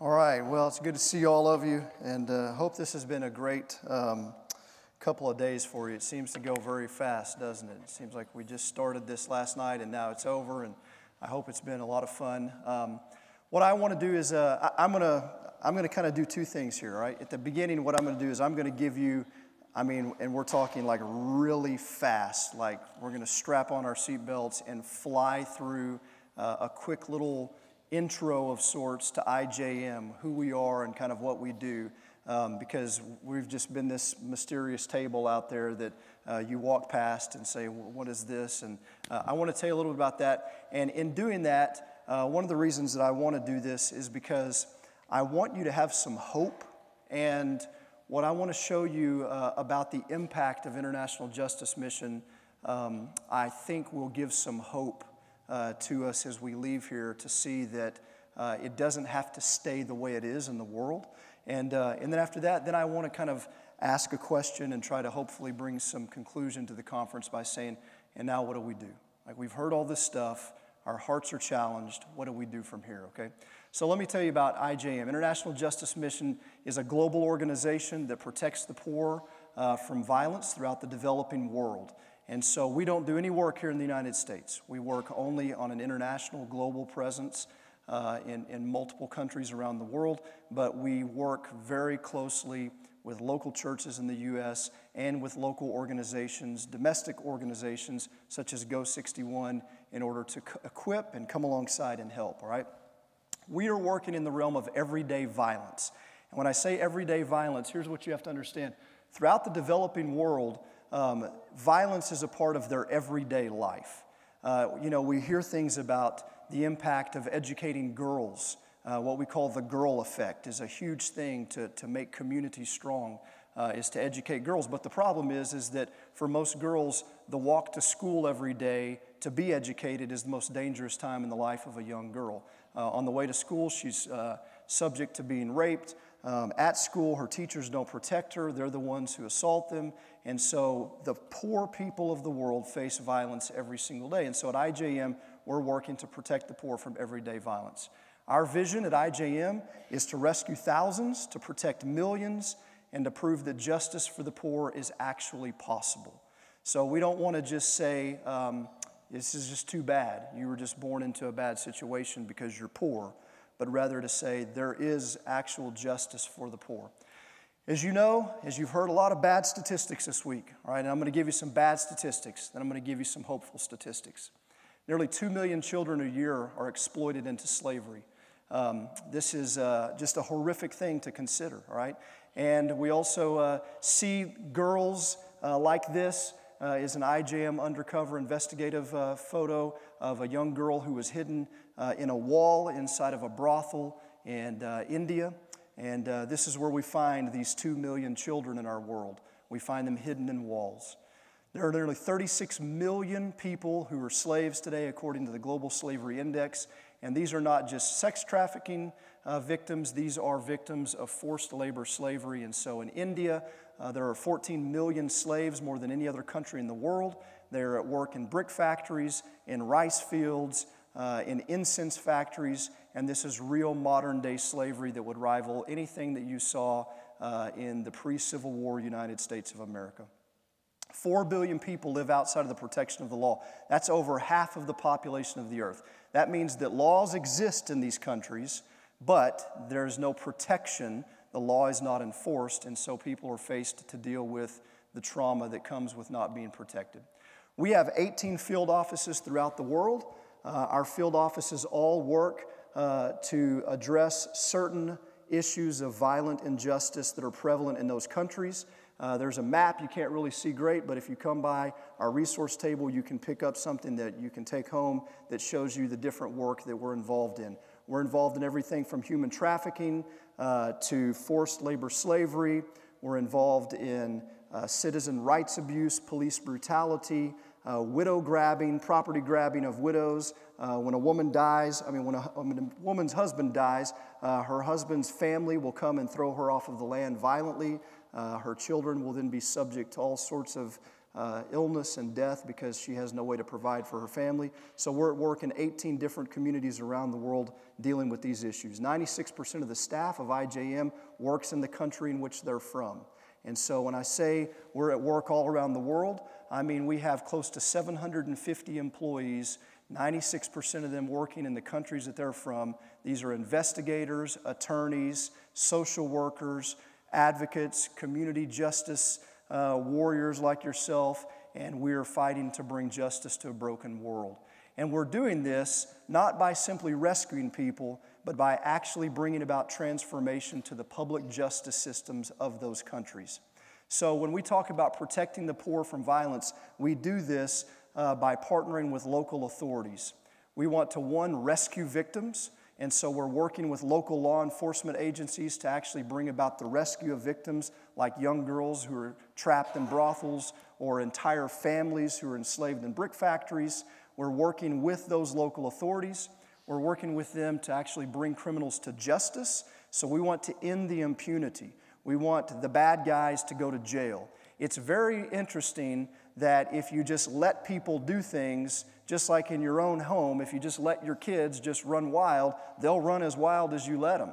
All right, well, it's good to see all of you, and hope this has been a great couple of days for you. It seems to go very fast, doesn't it? It seems like we just started this last night, and now it's over, and I hope it's been a lot of fun. What I want to do is I'm gonna kind of do two things here, right? At the beginning, what I'm going to do is I'm going to give you, and we're talking like really fast, like we're going to strap on our seatbelts and fly through a quick little intro of sorts to IJM, who we are and kind of what we do, because we've just been this mysterious table out there that you walk past and say, well, what is this? And I want to tell you a little bit about that. And in doing that, one of the reasons that I want to do this is because I want you to have some hope. And what I want to show you about the impact of International Justice Mission, I think will give some hope to us as we leave here to see that it doesn't have to stay the way it is in the world. And then after that, then I want to kind of ask a question and try to hopefully bring some conclusion to the conference by saying, and now what do we do? Like, we've heard all this stuff. Our hearts are challenged. What do we do from here, okay? So let me tell you about IJM. International Justice Mission is a global organization that protects the poor from violence throughout the developing world. And so we don't do any work here in the United States. We work only on an international, global presence in multiple countries around the world, but we work very closely with local churches in the U.S. and with local organizations, domestic organizations such as Go 61, in order to equip and come alongside and help, all right? We are working in the realm of everyday violence. And when I say everyday violence, here's what you have to understand. Throughout the developing world, violence is a part of their everyday life. We hear things about the impact of educating girls. What we call the girl effect is a huge thing to make communities strong, is to educate girls. But the problem is that for most girls, the walk to school every day to be educated is the most dangerous time in the life of a young girl. On the way to school, she's subject to being raped. At school, her teachers don't protect her. They're the ones who assault them. And so the poor people of the world face violence every single day. And so at IJM, we're working to protect the poor from everyday violence. Our vision at IJM is to rescue thousands, to protect millions, and to prove that justice for the poor is actually possible. So we don't want to just say, this is just too bad. You were just born into a bad situation because you're poor, but rather to say there is actual justice for the poor. As you know, as you've heard a lot of bad statistics this week, all right, and I'm going to give you some bad statistics, then I'm going to give you some hopeful statistics. Nearly 2 million children a year are exploited into slavery. This is just a horrific thing to consider, all right? And we also see girls like this. Is an IJM undercover investigative photo of a young girl who was hidden in a wall inside of a brothel in India. And this is where we find these 2 million children in our world. We find them hidden in walls. There are nearly 36 million people who are slaves today, according to the Global Slavery Index. And these are not just sex trafficking victims. These are victims of forced labor slavery. And so in India, there are 14 million slaves, more than any other country in the world. They're at work in brick factories, in rice fields, in incense factories, and this is real modern-day slavery that would rival anything that you saw in the pre-Civil War United States of America. 4 billion people live outside of the protection of the law. That's over half of the population of the earth. That means that laws exist in these countries, but there's no protection. The law is not enforced, and so people are faced to deal with the trauma that comes with not being protected. We have 18 field offices throughout the world. Our field offices all work to address certain issues of violent injustice that are prevalent in those countries. There's a map you can't really see great, but if you come by our resource table, you can pick up something that you can take home that shows you the different work that we're involved in. We're involved in everything from human trafficking to forced labor slavery. We're involved in citizen rights abuse, police brutality, widow grabbing, property grabbing of widows. When a woman dies, when a woman's husband dies, her husband's family will come and throw her off of the land violently. Her children will then be subject to all sorts of illness and death because she has no way to provide for her family. So we're at work in 18 different communities around the world dealing with these issues. 96% of the staff of IJM works in the country in which they're from. And so when I say we're at work all around the world, I mean we have close to 750 employees, 96% of them working in the countries that they're from. These are investigators, attorneys, social workers, advocates, community justice warriors like yourself, and we're fighting to bring justice to a broken world. And we're doing this not by simply rescuing people, but by actually bringing about transformation to the public justice systems of those countries. So when we talk about protecting the poor from violence, we do this by partnering with local authorities. We want to, one, rescue victims, and so we're working with local law enforcement agencies to actually bring about the rescue of victims like young girls who are trapped in brothels or entire families who are enslaved in brick factories. We're working with those local authorities. We're working with them to actually bring criminals to justice. So we want to end the impunity. We want the bad guys to go to jail. It's very interesting that if you just let people do things, just like in your own home, if you just let your kids just run wild, they'll run as wild as you let them.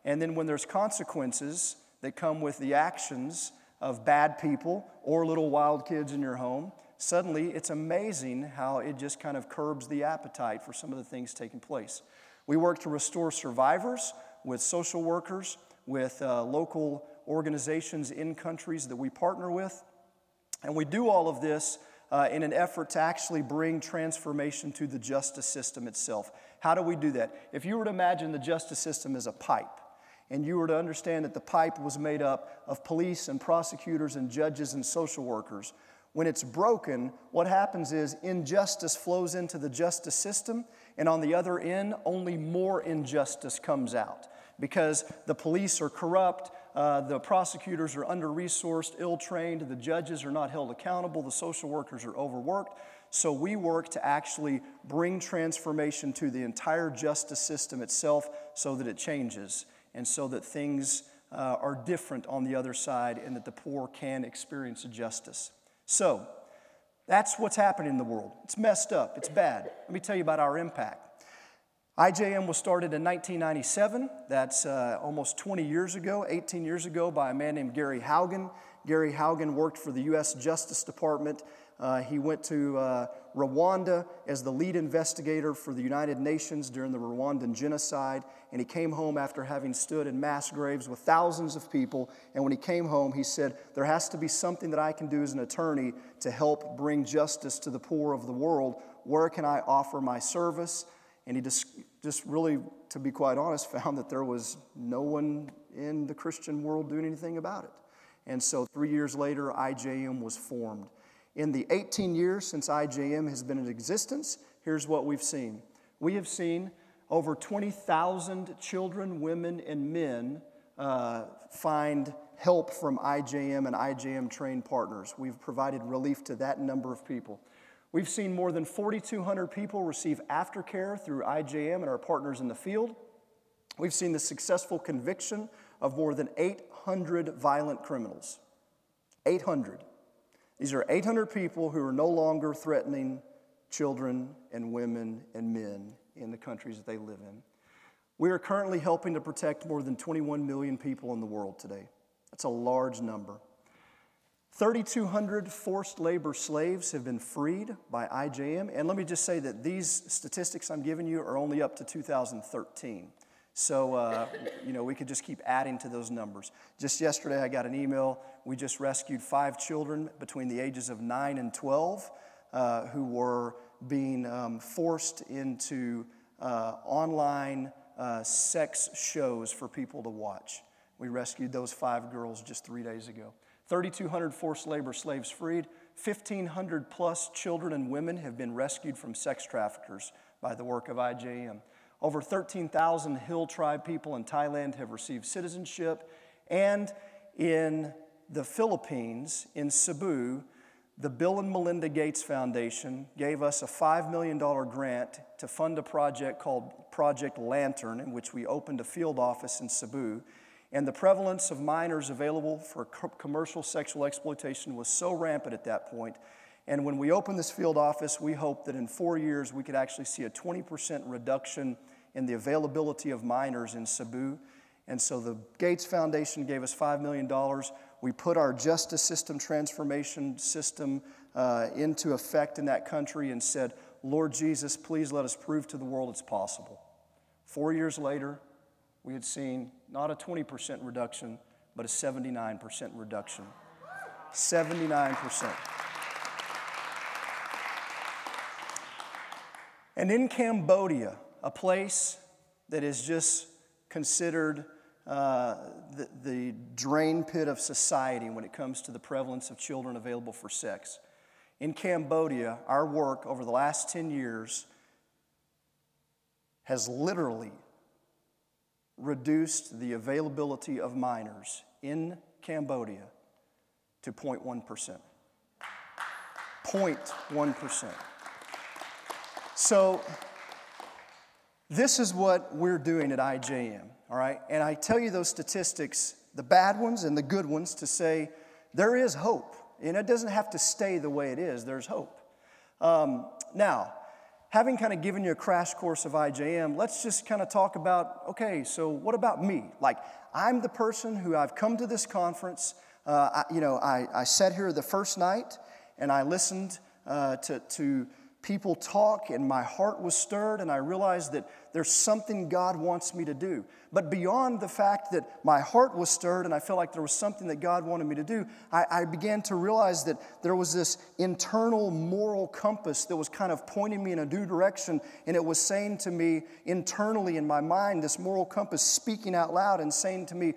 And then when there's consequences that come with the actions of bad people or little wild kids in your home, suddenly it's amazing how it just kind of curbs the appetite for some of the things taking place. We work to restore survivors with social workers, with local organizations in countries that we partner with. And we do all of this in an effort to actually bring transformation to the justice system itself. How do we do that? If you were to imagine the justice system as a pipe, and you were to understand that the pipe was made up of police and prosecutors and judges and social workers, when it's broken, what happens is injustice flows into the justice system, and on the other end, only more injustice comes out. Because the police are corrupt, the prosecutors are under-resourced, ill-trained, the judges are not held accountable, the social workers are overworked. So we work to actually bring transformation to the entire justice system itself so that it changes and so that things are different on the other side and that the poor can experience justice. So that's what's happening in the world. It's messed up. It's bad. Let me tell you about our impact. IJM was started in 1997. That's almost 20 years ago, 18 years ago, by a man named Gary Haugen. Gary Haugen worked for the U.S. Justice Department. He went to Rwanda as the lead investigator for the United Nations during the Rwandan genocide, and he came home after having stood in mass graves with thousands of people, and when he came home, he said, there has to be something that I can do as an attorney to help bring justice to the poor of the world. Where can I offer my service? And he just really, to be quite honest, found that there was no one in the Christian world doing anything about it. And so 3 years later, IJM was formed. In the 18 years since IJM has been in existence, here's what we've seen. We have seen over 20,000 children, women, and men find help from IJM and IJM-trained partners. We've provided relief to that number of people. We've seen more than 4,200 people receive aftercare through IJM and our partners in the field. We've seen the successful conviction of more than 800 violent criminals. 800. These are 800 people who are no longer threatening children and women and men in the countries that they live in. We are currently helping to protect more than 21 million people in the world today. That's a large number. 3,200 forced labor slaves have been freed by IJM. And let me just say that these statistics I'm giving you are only up to 2013. So, we could just keep adding to those numbers. Just yesterday, I got an email. We just rescued 5 children between the ages of 9 and 12 who were being forced into online sex shows for people to watch. We rescued those 5 girls just 3 days ago. 3,200 forced labor slaves freed. 1,500 plus children and women have been rescued from sex traffickers by the work of IJM. Over 13,000 Hill tribe people in Thailand have received citizenship. And in the Philippines, in Cebu, the Bill and Melinda Gates Foundation gave us a $5 million grant to fund a project called Project Lantern, in which we opened a field office in Cebu. And the prevalence of minors available for commercial sexual exploitation was so rampant at that point. And when we opened this field office, we hoped that in 4 years we could actually see a 20% reduction in the availability of minors in Cebu. And so the Gates Foundation gave us $5 million. We put our justice system transformation system into effect in that country and said, Lord Jesus, please let us prove to the world it's possible. 4 years later, we had seen not a 20% reduction, but a 79% reduction. 79%. And in Cambodia, a place that is just considered the drain pit of society when it comes to the prevalence of children available for sex. In Cambodia, our work over the last 10 years has literally reduced the availability of minors in Cambodia to 0.1%. 0.1%. So this is what we're doing at IJM, all right? And I tell you those statistics, the bad ones and the good ones, to say there is hope. And it doesn't have to stay the way it is. There's hope. Now, having kind of given you a crash course of IJM, let's just kind of talk about, okay, so what about me? Like, I'm the person who I've come to this conference. I sat here the first night, and I listened to people talk, and my heart was stirred, and I realized that there's something God wants me to do. But beyond the fact that my heart was stirred and I felt like there was something that God wanted me to do, I began to realize that there was this internal moral compass that was kind of pointing me in a new direction, and it was saying to me internally in my mind, this moral compass speaking out loud and saying to me,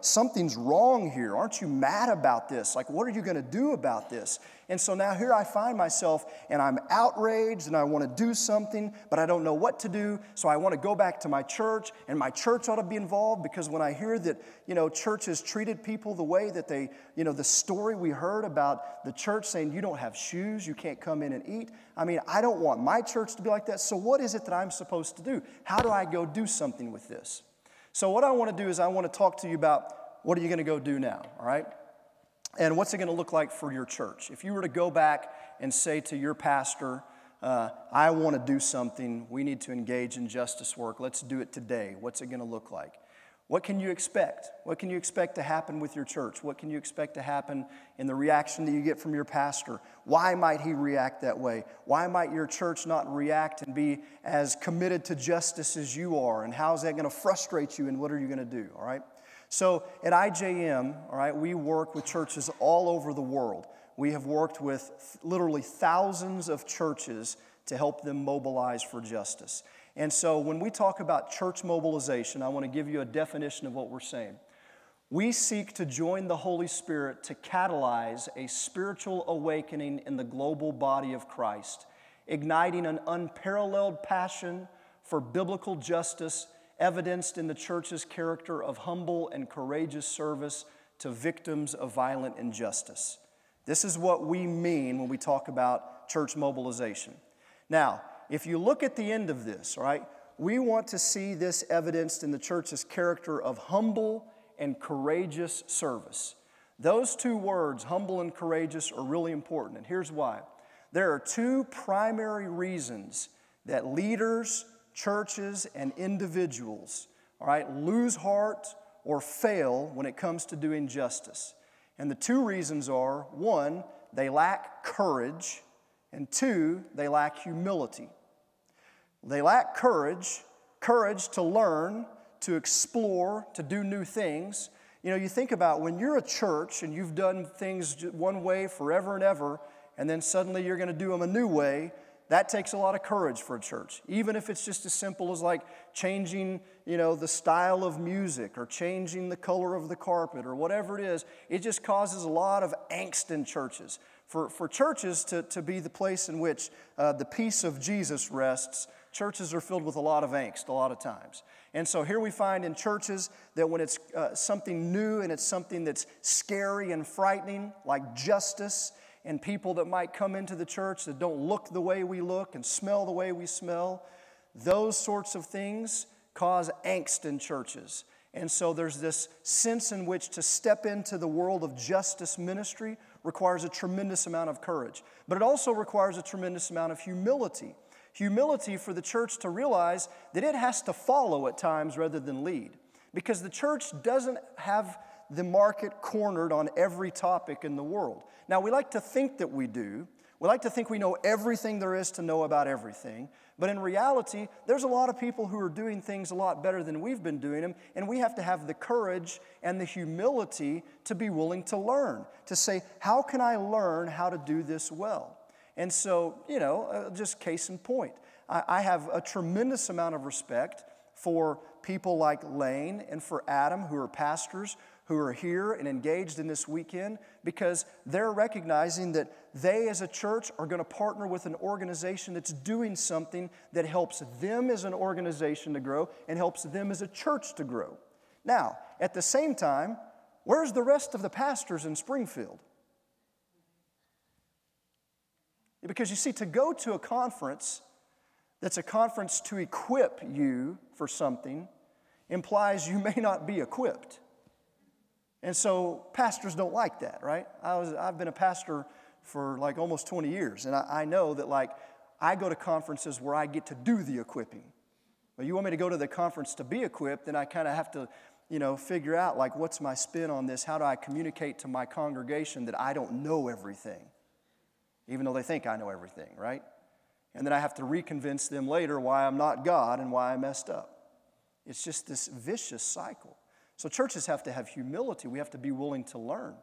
something's wrong here. Aren't you mad about this? Like, what are you going to do about this? And so now here I find myself, and I'm outraged, and I want to do something, but I don't know what to do, so I want to go back to my church, and my church ought to be involved, because when I hear that, churches treated people the way that they, the story we heard about the church saying, you don't have shoes, you can't come in and eat. I mean, I don't want my church to be like that, so what is it that I'm supposed to do? How do I go do something with this? So what I want to do is I want to talk to you about what are you going to go do now, all right? And what's it going to look like for your church? If you were to go back and say to your pastor, I want to do something, we need to engage in justice work, let's do it today. What's it going to look like? What can you expect? What can you expect to happen with your church? What can you expect to happen in the reaction that you get from your pastor? Why might he react that way? Why might your church not react and be as committed to justice as you are? And how is that going to frustrate you, and what are you going to do, all right? So at IJM, all right, we work with churches all over the world. We have worked with literally thousands of churches to help them mobilize for justice. And so when we talk about church mobilization, I want to give you a definition of what we're saying. We seek to join the Holy Spirit to catalyze a spiritual awakening in the global body of Christ, igniting an unparalleled passion for biblical justice evidenced in the church's character of humble and courageous service to victims of violent injustice. This is what we mean when we talk about church mobilization. Now, if you look at the end of this, all right, we want to see this evidenced in the church's character of humble and courageous service. Those two words, humble and courageous, are really important, and here's why. There are two primary reasons that leaders, churches, and individuals, all right, lose heart or fail when it comes to doing justice. And the two reasons are, one, they lack courage, and two, they lack humility. They lack courage to learn, to explore, to do new things. You think about when you're a church and you've done things one way forever and ever, and then suddenly you're going to do them a new way, that takes a lot of courage for a church. Even if it's just as simple as like changing, the style of music or changing the color of the carpet or whatever it is, it just causes a lot of angst in churches. For churches to be the place in which the peace of Jesus rests, churches are filled with a lot of angst a lot of times. And so here we find in churches that when it's something new and it's something that's scary and frightening, like justice, and people that might come into the church that don't look the way we look and smell the way we smell, those sorts of things cause angst in churches. And so there's this sense in which to step into the world of justice ministry requires a tremendous amount of courage. But it also requires a tremendous amount of humility. Humility for the church to realize that it has to follow at times rather than lead. Because the church doesn't have the market cornered on every topic in the world. Now, we like to think that we do. We like to think we know everything there is to know about everything. But in reality, there's a lot of people who are doing things a lot better than we've been doing them, and we have to have the courage and the humility to be willing to learn, to say, how can I learn how to do this well? And so, just case in point, I have a tremendous amount of respect for people like Lane and for Adam, who are pastors, who are here and engaged in this weekend, because they're recognizing that they as a church are going to partner with an organization that's doing something that helps them as an organization to grow and helps them as a church to grow. Now, at the same time, where's the rest of the pastors in Springfield? Because you see, to go to a conference that's a conference to equip you for something implies you may not be equipped. And so pastors don't like that, right? I've been a pastor for like almost 20 years, and I know that I go to conferences where I get to do the equipping. But you want me to go to the conference to be equipped, then I kind of have to, figure out what's my spin on this? How do I communicate to my congregation that I don't know everything, even though they think I know everything, right? And then I have to reconvince them later why I'm not God and why I messed up. It's just this vicious cycle. So churches have to have humility. We have to be willing to learn.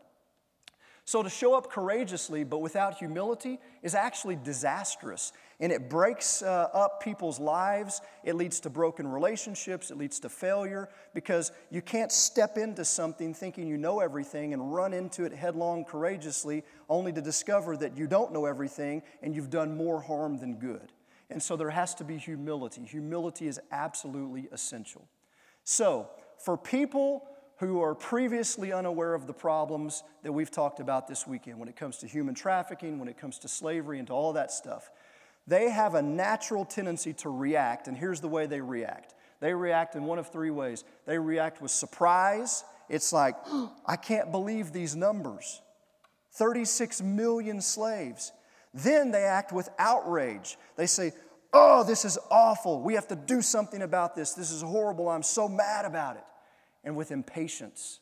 So to show up courageously but without humility is actually disastrous. And it breaks up people's lives. It leads to broken relationships. It leads to failure because you can't step into something thinking you know everything and run into it headlong courageously only to discover that you don't know everything and you've done more harm than good. And so there has to be humility. Humility is absolutely essential. So, for people who are previously unaware of the problems that we've talked about this weekend, when it comes to human trafficking, when it comes to slavery and to all that stuff, they have a natural tendency to react, and here's the way they react. They react in one of three ways. They react with surprise. It's like, I can't believe these numbers. 36 million slaves. Then they act with outrage. They say, oh, this is awful. We have to do something about this. This is horrible. I'm so mad about it. And with impatience,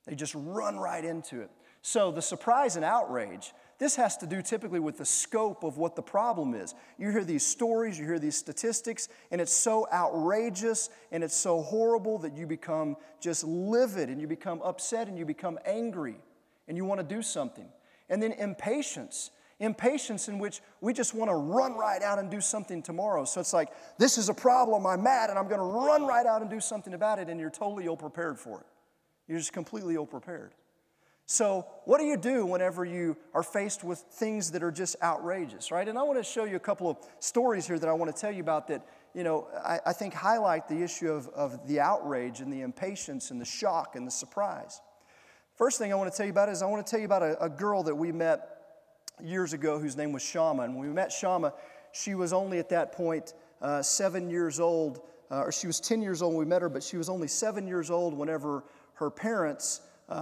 they just run right into it. So the surprise and outrage, this has to do typically with the scope of what the problem is. You hear these stories, you hear these statistics, and it's so outrageous and it's so horrible that you become just livid and you become upset and you become angry and you want to do something. And then impatience in which we just want to run right out and do something tomorrow. So it's like, this is a problem, I'm mad, and I'm going to run right out and do something about it, and you're totally ill-prepared for it. You're just completely ill-prepared. So what do you do whenever you are faced with things that are just outrageous, right? And I want to show you a couple of stories here that I want to tell you about that, I think highlight the issue of the outrage and the impatience and the shock and the surprise. First thing I want to tell you about is I want to tell you about a girl that we met years ago whose name was Shama. And when we met Shama, she was only at that point 7 years old, or she was 10 years old when we met her, but she was only 7 years old whenever her parents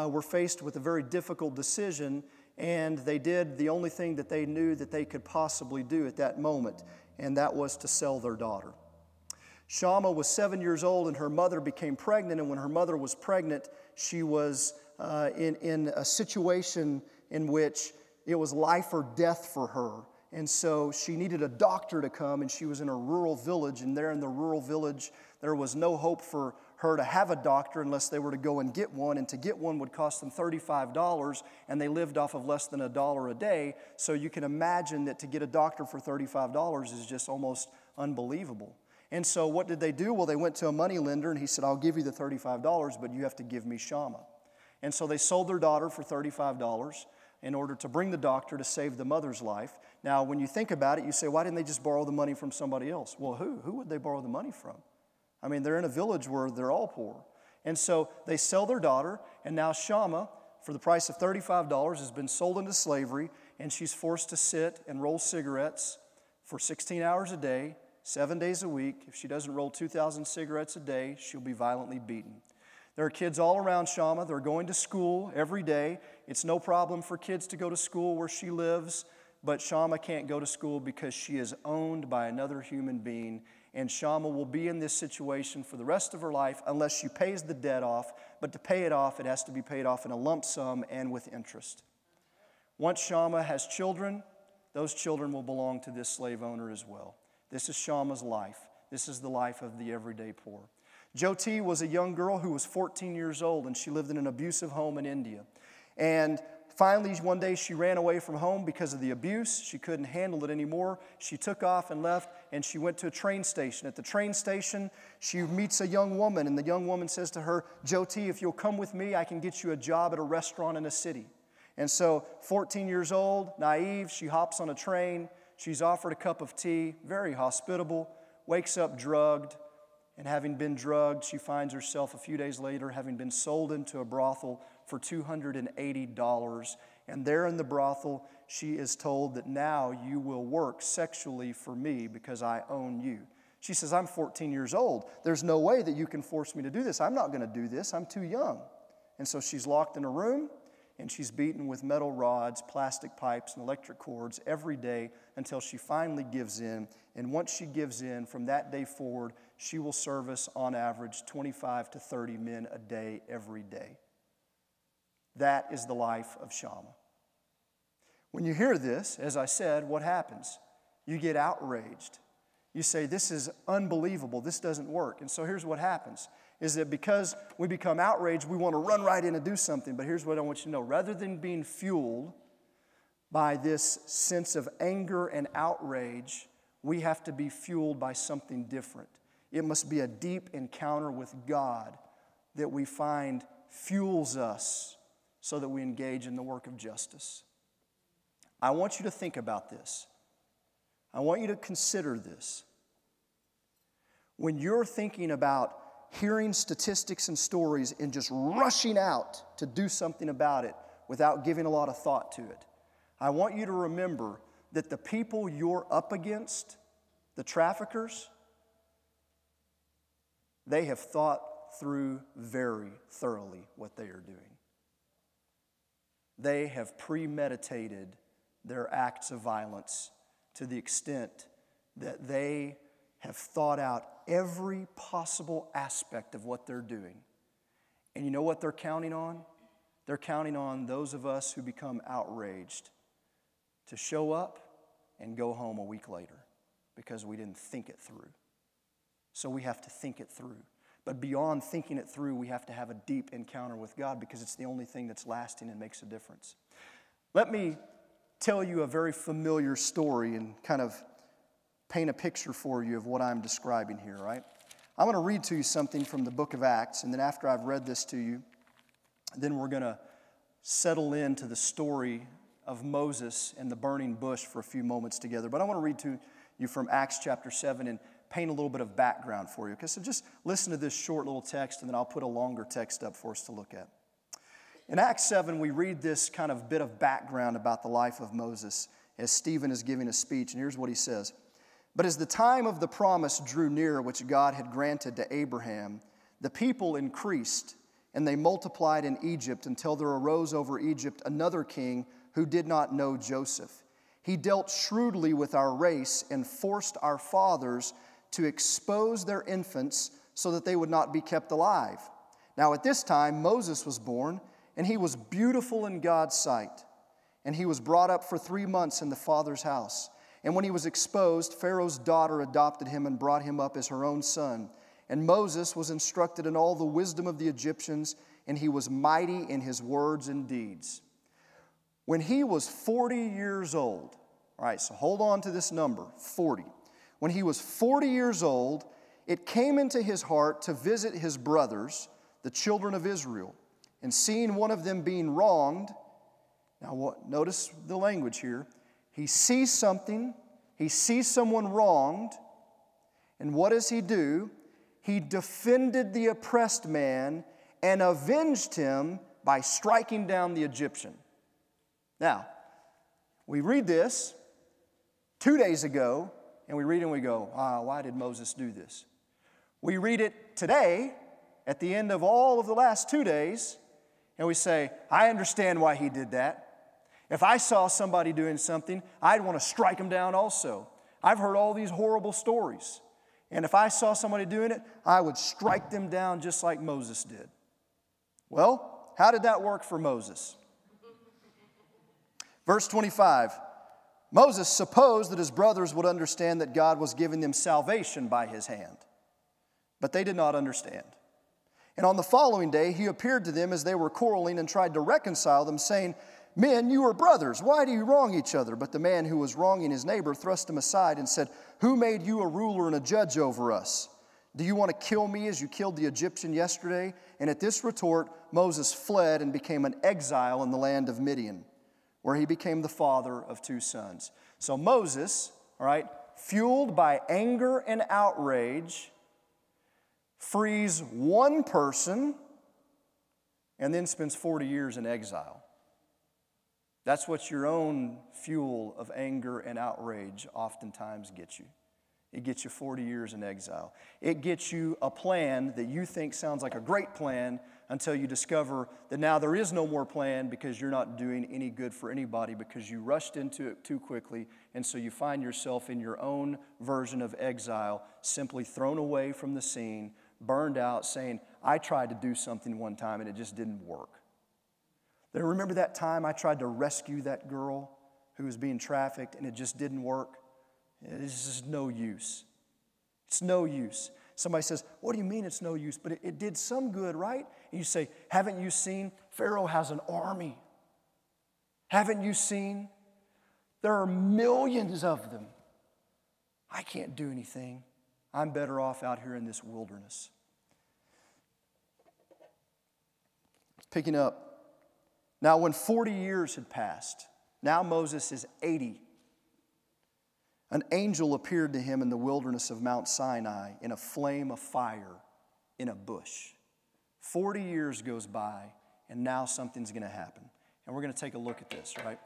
were faced with a very difficult decision, and they did the only thing that they knew that they could possibly do at that moment, and that was to sell their daughter. Shama was 7 years old, and her mother became pregnant, and when her mother was pregnant, she was in a situation in which it was life or death for her. And so she needed a doctor to come, and she was in a rural village, and there in the rural village, there was no hope for her to have a doctor unless they were to go and get one, and to get one would cost them $35, and they lived off of less than $1 a day. So you can imagine that to get a doctor for $35 is just almost unbelievable. And so what did they do? Well, they went to a money lender, and he said, I'll give you the $35, but you have to give me Shama. And so they sold their daughter for $35 in order to bring the doctor to save the mother's life. Now, when you think about it, you say, why didn't they just borrow the money from somebody else? Well, who? Who would they borrow the money from? I mean, they're in a village where they're all poor. And so they sell their daughter, and now Shama, for the price of $35, has been sold into slavery, and she's forced to sit and roll cigarettes for 16 hours a day, 7 days a week. If she doesn't roll 2,000 cigarettes a day, she'll be violently beaten. There are kids all around Shama. They're going to school every day. It's no problem for kids to go to school where she lives, but Shama can't go to school because she is owned by another human being, and Shama will be in this situation for the rest of her life unless she pays the debt off, but to pay it off, it has to be paid off in a lump sum and with interest. Once Shama has children, those children will belong to this slave owner as well. This is Shama's life. This is the life of the everyday poor. Jyoti was a young girl who was 14 years old, and she lived in an abusive home in India. And finally, one day she ran away from home because of the abuse. She couldn't handle it anymore. She took off and left, and she went to a train station. At the train station, she meets a young woman, and the young woman says to her, "Jyoti, if you'll come with me, I can get you a job at a restaurant in a city." And so, 14 years old, naive, she hops on a train. She's offered a cup of tea, very hospitable, wakes up drugged. And having been drugged, she finds herself a few days later having been sold into a brothel for $280. And there in the brothel, she is told that now you will work sexually for me because I own you. She says, "I'm 14 years old. There's no way that you can force me to do this. I'm not going to do this. I'm too young." And so she's locked in a room, and she's beaten with metal rods, plastic pipes, and electric cords every day until she finally gives in. And once she gives in, from that day forward, she will service on average 25 to 30 men a day every day. That is the life of Shama. When you hear this, as I said, what happens? You get outraged. You say, "This is unbelievable. This doesn't work." And so here's what happens, is that because we become outraged, we want to run right in and do something. But here's what I want you to know. Rather than being fueled by this sense of anger and outrage, we have to be fueled by something different. It must be a deep encounter with God that we find fuels us so that we engage in the work of justice. I want you to think about this. I want you to consider this. When you're thinking about hearing statistics and stories and just rushing out to do something about it without giving a lot of thought to it, I want you to remember that the people you're up against, the traffickers, they have thought through very thoroughly what they are doing. They have premeditated their acts of violence to the extent that they have thought out every possible aspect of what they're doing. And you know what they're counting on? They're counting on those of us who become outraged to show up and go home a week later because we didn't think it through. So we have to think it through. But beyond thinking it through, we have to have a deep encounter with God because it's the only thing that's lasting and makes a difference. Let me tell you a very familiar story and kind of paint a picture for you of what I'm describing here, right? I'm going to read to you something from the book of Acts, and then after I've read this to you, then we're going to settle into the story of Moses and the burning bush for a few moments together. But I want to read to you from Acts chapter 7 and paint a little bit of background for you. Okay, so just listen to this short little text, and then I'll put a longer text up for us to look at. In Acts 7, we read this kind of bit of background about the life of Moses as Stephen is giving a speech, and here's what he says. But as the time of the promise drew near, which God had granted to Abraham, the people increased, and they multiplied in Egypt until there arose over Egypt another king who did not know Joseph. He dealt shrewdly with our race and forced our fathers to expose their infants so that they would not be kept alive. Now at this time Moses was born, and he was beautiful in God's sight. And he was brought up for 3 months in the father's house. And when he was exposed, Pharaoh's daughter adopted him and brought him up as her own son. And Moses was instructed in all the wisdom of the Egyptians, and he was mighty in his words and deeds. When he was 40 years old, all right, so hold on to this number, 40. When he was 40 years old, it came into his heart to visit his brothers, the children of Israel. And seeing one of them being wronged, now notice the language here. He sees something, he sees someone wronged, and what does he do? He defended the oppressed man and avenged him by striking down the Egyptian. Now, we read this 2 days ago, and we read it and we go, why did Moses do this? We read it today, at the end of all of the last 2 days, and we say, I understand why he did that. If I saw somebody doing something, I'd want to strike them down also. I've heard all these horrible stories. And if I saw somebody doing it, I would strike them down just like Moses did. Well, how did that work for Moses? Verse 25, Moses supposed that his brothers would understand that God was giving them salvation by his hand. But they did not understand. And on the following day, he appeared to them as they were quarreling and tried to reconcile them, saying, Men, you are brothers. Why do you wrong each other? But the man who was wronging his neighbor thrust him aside and said, Who made you a ruler and a judge over us? Do you want to kill me as you killed the Egyptian yesterday? And at this retort, Moses fled and became an exile in the land of Midian, where he became the father of 2 sons. So Moses, all right, fueled by anger and outrage, frees one person and then spends 40 years in exile. That's what your own fuel of anger and outrage oftentimes gets you. It gets you 40 years in exile. It gets you a plan that you think sounds like a great plan until you discover that now there is no more plan because you're not doing any good for anybody because you rushed into it too quickly, and so you find yourself in your own version of exile, simply thrown away from the scene, burned out, saying, I tried to do something one time and it just didn't work. Remember that time I tried to rescue that girl who was being trafficked and it just didn't work? It's just no use. It's no use. Somebody says, what do you mean it's no use? But it did some good, right? And you say, haven't you seen? Pharaoh has an army. Haven't you seen? There are millions of them. I can't do anything. I'm better off out here in this wilderness. Picking up. Now, when 40 years had passed, now Moses is 80. An angel appeared to him in the wilderness of Mount Sinai in a flame of fire in a bush. 40 years goes by, and now something's going to happen. And we're going to take a look at this, right?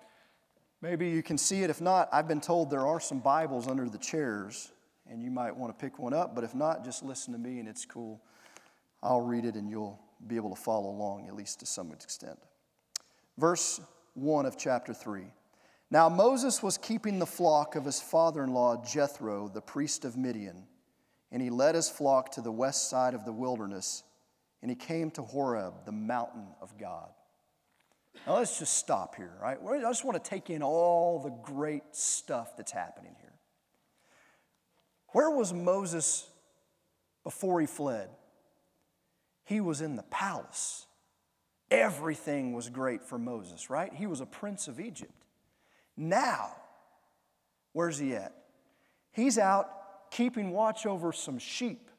Maybe you can see it. If not, I've been told there are some Bibles under the chairs, and you might want to pick one up. But if not, just listen to me, and it's cool. I'll read it, and you'll be able to follow along, at least to some extent. Verse 1 of chapter 3. Now Moses was keeping the flock of his father-in-law Jethro, the priest of Midian, and he led his flock to the west side of the wilderness, and he came to Horeb, the mountain of God. Now let's just stop here, right? I just want to take in all the great stuff that's happening here. Where was Moses before he fled? He was in the palace. Everything was great for Moses, right? He was a prince of Egypt. Now, where's he at? He's out keeping watch over some sheep.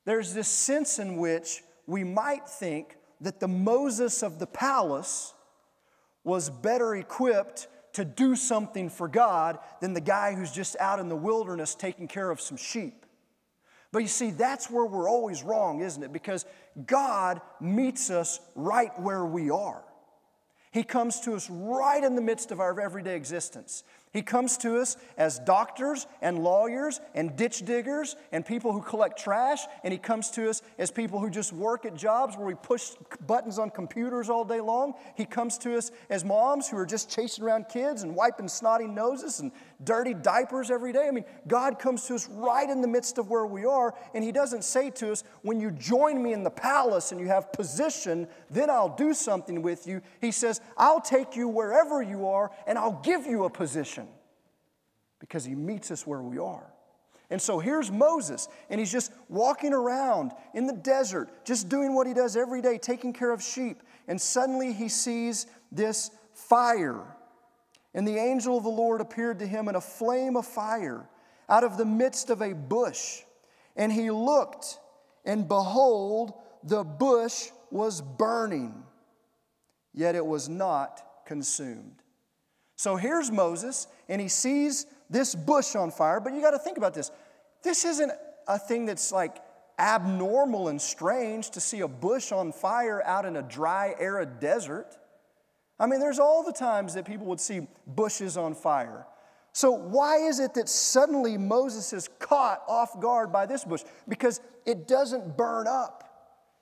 There's this sense in which we might think that the Moses of the palace was better equipped to do something for God than the guy who's just out in the wilderness taking care of some sheep. But you see, that's where we're always wrong, isn't it? Because God meets us right where we are. He comes to us right in the midst of our everyday existence. He comes to us as doctors and lawyers and ditch diggers and people who collect trash. And He comes to us as people who just work at jobs where we push buttons on computers all day long. He comes to us as moms who are just chasing around kids and wiping snotty noses and dirty diapers every day. I mean, God comes to us right in the midst of where we are. And He doesn't say to us, when you join me in the palace and you have position, then I'll do something with you. He says, I'll take you wherever you are and I'll give you a position. Because He meets us where we are. And so here's Moses, and he's just walking around in the desert, just doing what he does every day, taking care of sheep. And suddenly he sees this fire. And the angel of the Lord appeared to him in a flame of fire out of the midst of a bush. And he looked, and behold, the bush was burning, yet it was not consumed. So here's Moses, and he sees this bush on fire, but you got to think about this. This isn't a thing that's like abnormal and strange to see a bush on fire out in a dry, arid desert. I mean, there's all the times that people would see bushes on fire. So why is it that suddenly Moses is caught off guard by this bush? Because it doesn't burn up.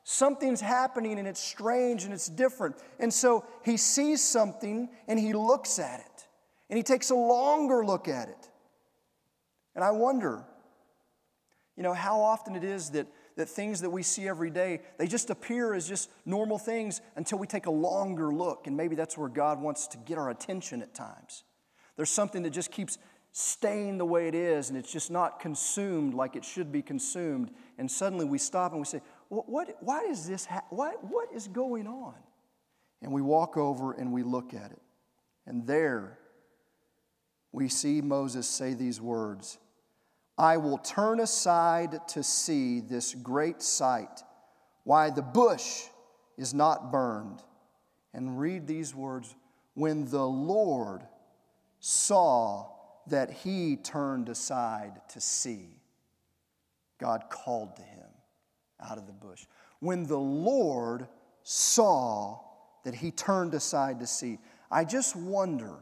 Something's happening and it's strange and it's different. And so he sees something and he looks at it. And he takes a longer look at it. And I wonder, how often it is that things that we see every day, they just appear as just normal things until we take a longer look. And maybe that's where God wants to get our attention at times. There's something that just keeps staying the way it is, and it's just not consumed like it should be consumed. And suddenly we stop and we say, why is this? What is going on? And we walk over and we look at it. And there we see Moses say these words, I will turn aside to see this great sight, why the bush is not burned. And read these words, when the Lord saw that he turned aside to see, God called to him out of the bush. When the Lord saw that he turned aside to see, I just wonder,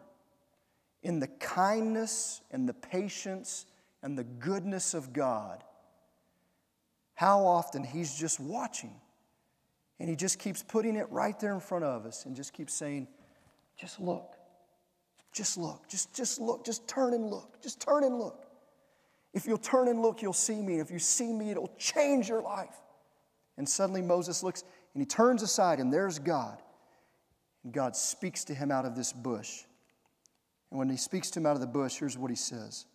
in the kindness and the patience and the goodness of God, how often he's just watching and he just keeps putting it right there in front of us and just keeps saying, just look, just look, just look, just turn and look, just turn and look. If you'll turn and look, you'll see me. If you see me, it'll change your life. And suddenly Moses looks and he turns aside and there's God. And God speaks to him out of this bush. And when he speaks to him out of the bush, here's what he says.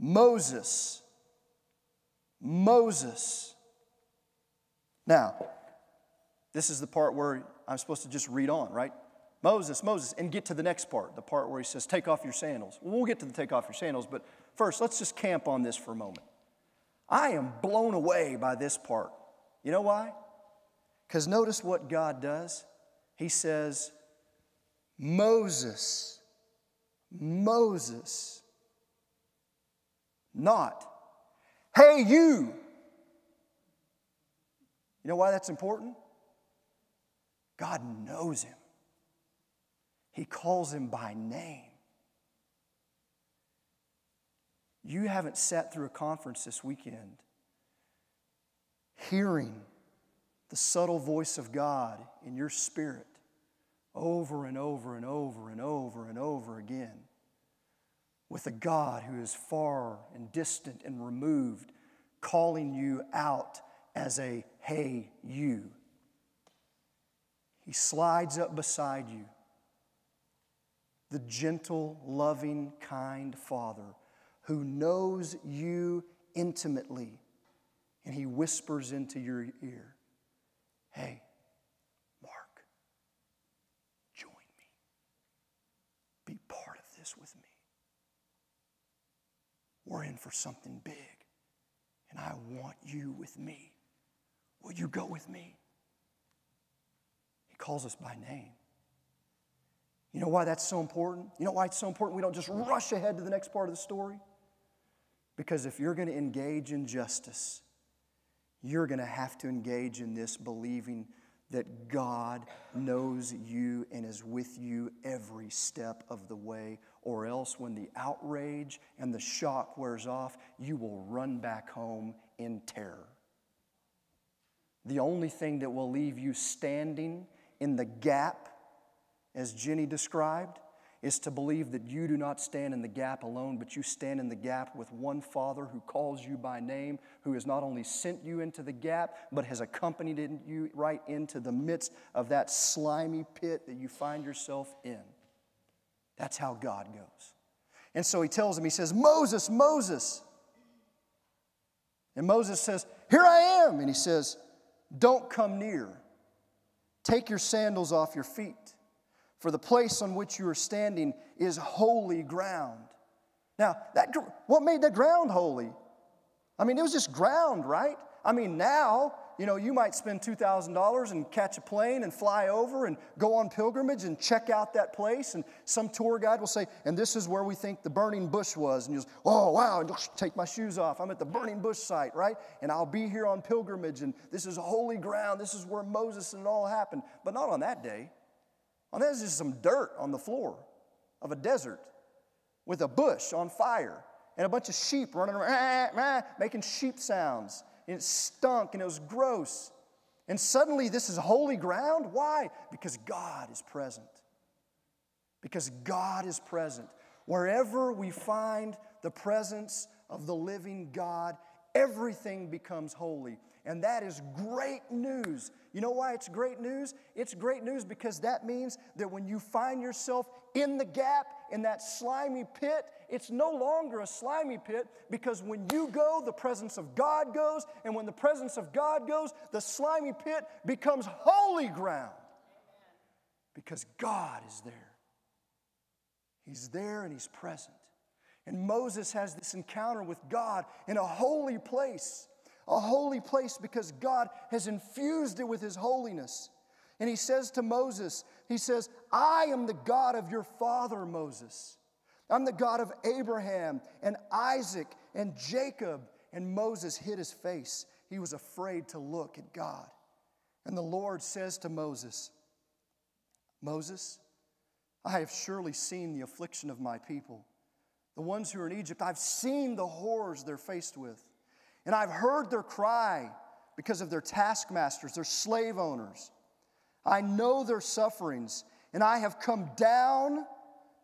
Moses, Moses. Now, this is the part where I'm supposed to just read on, right? Moses, Moses, and get to the next part, the part where he says, take off your sandals. We'll get to the take off your sandals, but first, let's just camp on this for a moment. I am blown away by this part. You know why? Because notice what God does. He says, Moses, Moses. Not, hey, you. You know why that's important? God knows him. He calls him by name. You haven't sat through a conference this weekend hearing the subtle voice of God in your spirit over and over and over and over and over again, with a God who is far and distant and removed, calling you out as a, hey, you. He slides up beside you, the gentle, loving, kind Father who knows you intimately, and he whispers into your ear, hey, Mark, join me. Be part of this with me. We're in for something big, and I want you with me. Will you go with me? He calls us by name. You know why that's so important? You know why it's so important we don't just rush ahead to the next part of the story? Because if you're going to engage in justice, you're going to have to engage in this believing that God knows you and is with you every step of the way, or else when the outrage and the shock wears off, you will run back home in terror. The only thing that will leave you standing in the gap, as Jenny described, is to believe that you do not stand in the gap alone, but you stand in the gap with one Father who calls you by name, who has not only sent you into the gap, but has accompanied you right into the midst of that slimy pit that you find yourself in. That's how God goes. And so he tells him, he says, Moses, Moses. And Moses says, here I am. And he says, don't come near. Take your sandals off your feet. For the place on which you are standing is holy ground. Now, what made that ground holy? I mean, it was just ground, right? I mean, now, you might spend $2,000 and catch a plane and fly over and go on pilgrimage and check out that place. And some tour guide will say, and this is where we think the burning bush was. And you'll say, oh, wow, take my shoes off. I'm at the burning bush site, right? And I'll be here on pilgrimage. And this is holy ground. This is where Moses and it all happened. But not on that day. On that is just some dirt on the floor of a desert with a bush on fire. and a bunch of sheep running around, making sheep sounds. And it stunk, and it was gross. And suddenly, this is holy ground. Why? Because God is present. Because God is present. Wherever we find the presence of the living God, everything becomes holy. And that is great news. You know why it's great news? It's great news because that means that when you find yourself in the gap, in that slimy pit, it's no longer a slimy pit, because when you go, the presence of God goes, and when the presence of God goes, the slimy pit becomes holy ground. Because God is there. He's there and He's present. And Moses has this encounter with God in a holy place. A holy place because God has infused it with His holiness. And He says to Moses, He says, I am the God of your father, Moses. I'm the God of Abraham and Isaac and Jacob. And Moses hid his face. He was afraid to look at God. And the Lord says to Moses, Moses, I have surely seen the affliction of my people. The ones who are in Egypt, I've seen the horrors they're faced with. And I've heard their cry because of their taskmasters, their slave owners. I know their sufferings, and I have come down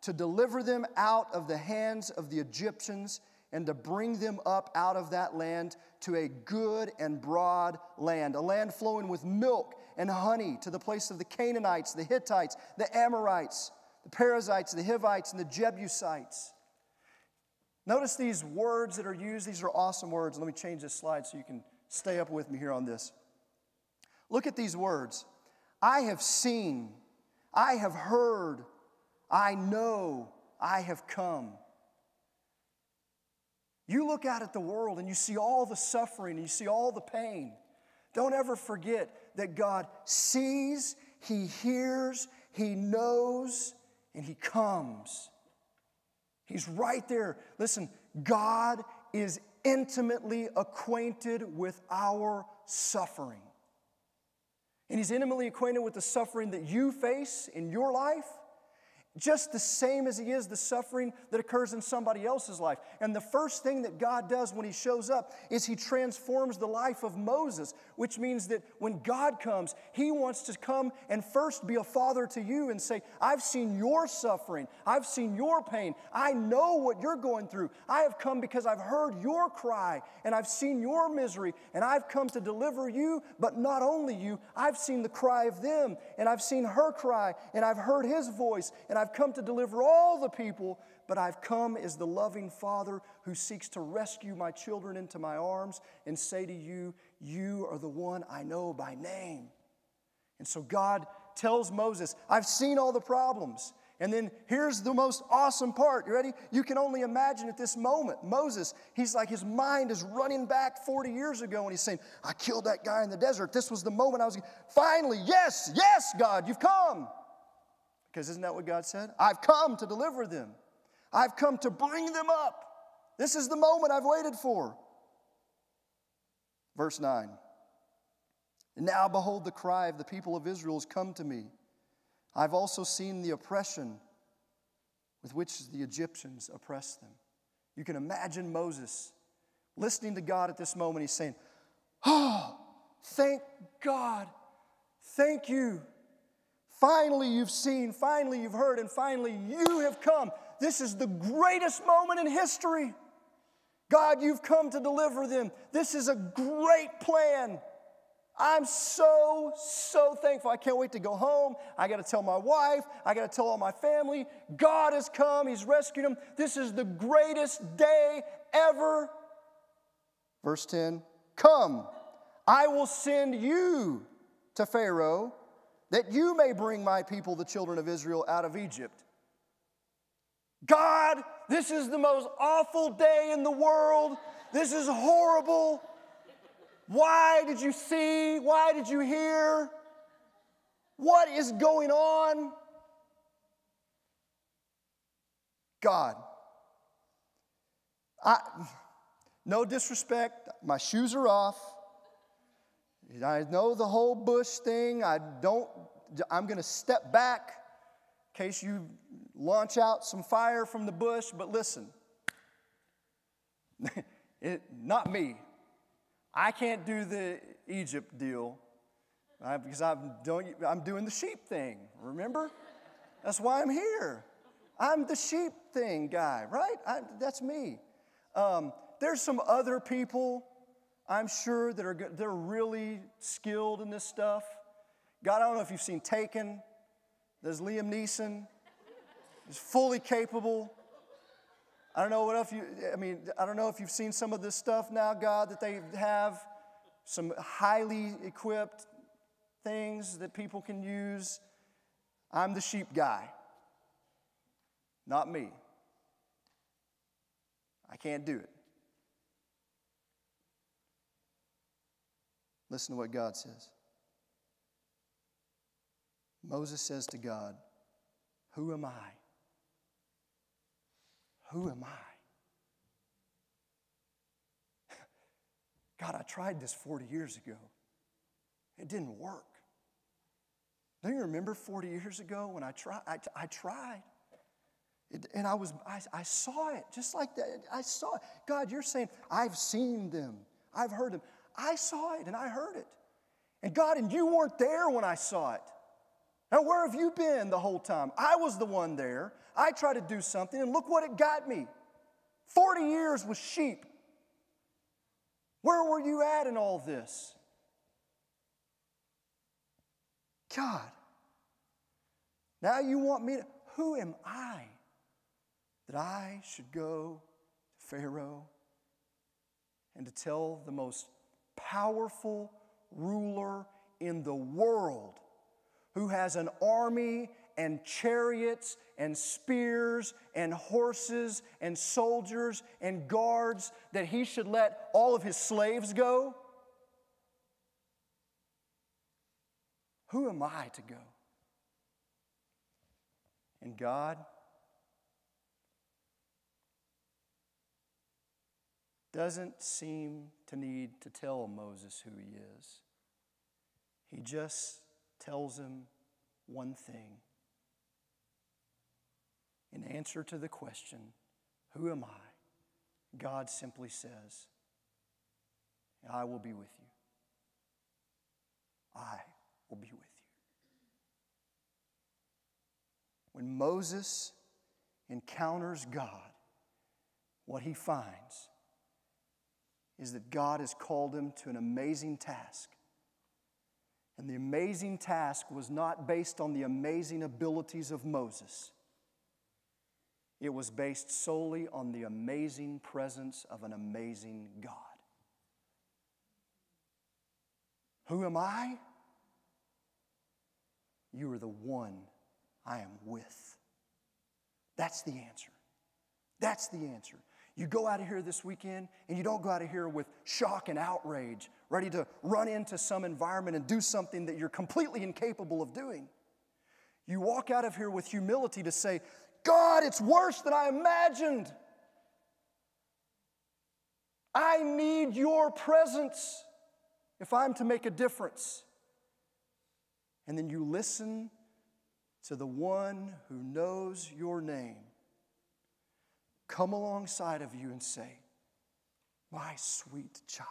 to deliver them out of the hands of the Egyptians and to bring them up out of that land to a good and broad land, a land flowing with milk and honey, to the place of the Canaanites, the Hittites, the Amorites, the Perizzites, the Hivites, and the Jebusites. Notice these words that are used. These are awesome words. Let me change this slide so you can stay up with me here on this. Look at these words. I have seen, I have heard, I know, I have come. You look out at the world and you see all the suffering and you see all the pain. Don't ever forget that God sees, He hears, He knows, and He comes. He's right there. Listen, God is intimately acquainted with our suffering. And He's intimately acquainted with the suffering that you face in your life, just the same as He is the suffering that occurs in somebody else's life. And the first thing that God does when He shows up is He transforms the life of Moses, which means that when God comes, He wants to come and first be a father to you and say, I've seen your suffering. I've seen your pain. I know what you're going through. I have come because I've heard your cry and I've seen your misery, and I've come to deliver you, but not only you, I've seen the cry of them, and I've seen her cry, and I've heard His voice, and I've come to deliver all the people, but I've come as the loving Father who seeks to rescue my children into my arms and say to you, you are the one I know by name. And so God tells Moses, I've seen all the problems. And then here's the most awesome part. You ready? You can only imagine at this moment, Moses, he's like, his mind is running back 40 years ago, and he's saying, I killed that guy in the desert. This was the moment I was, finally, yes, God, you've come. Because isn't that what God said? I've come to deliver them. I've come to bring them up. This is the moment I've waited for. Verse 9. And now behold, the cry of the people of Israel has come to me. I've also seen the oppression with which the Egyptians oppressed them. You can imagine Moses listening to God at this moment. He's saying, oh, thank God. Thank you. Finally you've seen, finally you've heard, and finally you have come. This is the greatest moment in history. God, you've come to deliver them. This is a great plan. I'm so thankful. I can't wait to go home. I got to tell my wife. I got to tell all my family. God has come. He's rescued them. This is the greatest day ever. Verse 10, come, I will send you to Pharaoh, that you may bring my people, the children of Israel, out of Egypt. God, this is the most awful day in the world. This is horrible. Why did you see? Why did you hear? What is going on? God, no disrespect, my shoes are off. I know the whole bush thing. I'm going to step back in case you launch out some fire from the bush. But listen, Not me. I can't do the Egypt deal because I'm doing the sheep thing, remember? That's why I'm here. I'm the sheep thing guy, right? That's me. There's some other people, I'm sure, they're really skilled in this stuff. God, I don't know if you've seen Taken. There's Liam Neeson. He's fully capable. I don't know if you've seen some of this stuff now, God, that they have some highly equipped things that people can use. I'm the sheep guy. Not me. I can't do it. Listen to what God says. Moses says to God, "Who am I? Who am I?" God, I tried this 40 years ago. It didn't work. Don't you remember 40 years ago when I tried? I tried. And I saw it, just like that. I saw it. God, you're saying, I've seen them. I've heard them. I saw it and I heard it. And God, and you weren't there when I saw it. Now, where have you been the whole time? I was the one there. I tried to do something, and look what it got me. 40 years with sheep. Where were you at in all this? God, now you want me to, who am I that I should go to Pharaoh and to tell the most powerful ruler in the world, who has an army and chariots and spears and horses and soldiers and guards, that he should let all of his slaves go? Who am I to go? And God doesn't seem to need to tell Moses who he is. He just tells him one thing. In answer to the question, who am I? God simply says, I will be with you. I will be with you. When Moses encounters God, what he finds is that God has called him to an amazing task. And the amazing task was not based on the amazing abilities of Moses. It was based solely on the amazing presence of an amazing God. Who am I? You are the one I am with. That's the answer. That's the answer. You go out of here this weekend and you don't go out of here with shock and outrage, ready to run into some environment and do something that you're completely incapable of doing. You walk out of here with humility to say, God, it's worse than I imagined. I need your presence if I'm to make a difference. And then you listen to the one who knows your name come alongside of you and say, my sweet child,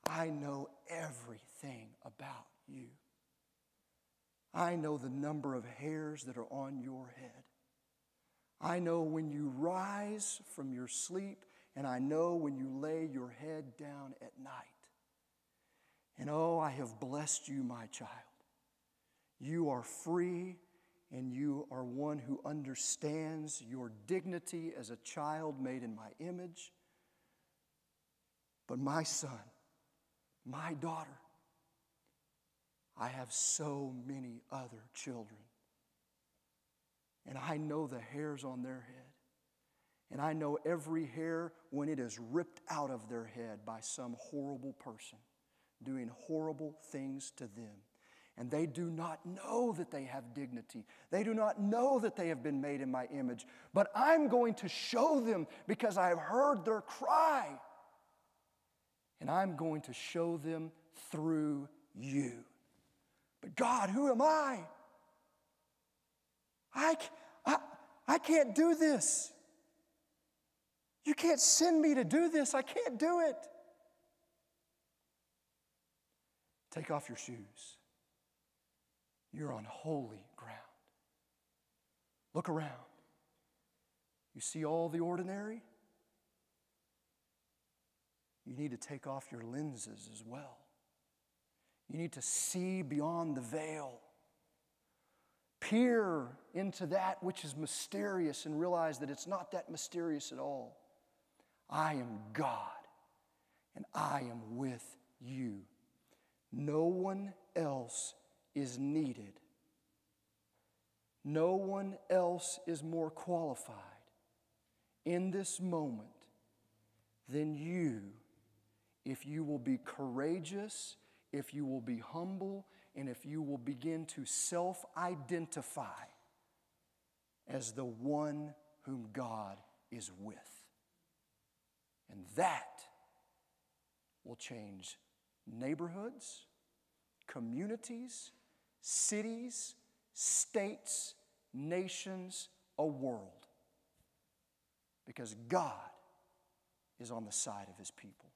I know everything about you. I know the number of hairs that are on your head. I know when you rise from your sleep, and I know when you lay your head down at night. And oh, I have blessed you, my child. You are free, and you are one who understands your dignity as a child made in my image. But my son, my daughter, I have so many other children. And I know the hairs on their head. And I know every hair when it is ripped out of their head by some horrible person doing horrible things to them. And they do not know that they have dignity. They do not know that they have been made in my image. But I'm going to show them because I have heard their cry. And I'm going to show them through you. But God, who am I? I can't do this. You can't send me to do this. I can't do it. Take off your shoes. You're on holy ground. Look around. You see all the ordinary? You need to take off your lenses as well. You need to see beyond the veil. Peer into that which is mysterious and realize that it's not that mysterious at all. I am God, and I am with you. No one else is needed. No one else is more qualified in this moment than you, if you will be courageous, if you will be humble, and if you will begin to self-identify as the one whom God is with. And that will change neighborhoods, communities, cities, states, nations, a world. Because God is on the side of His people.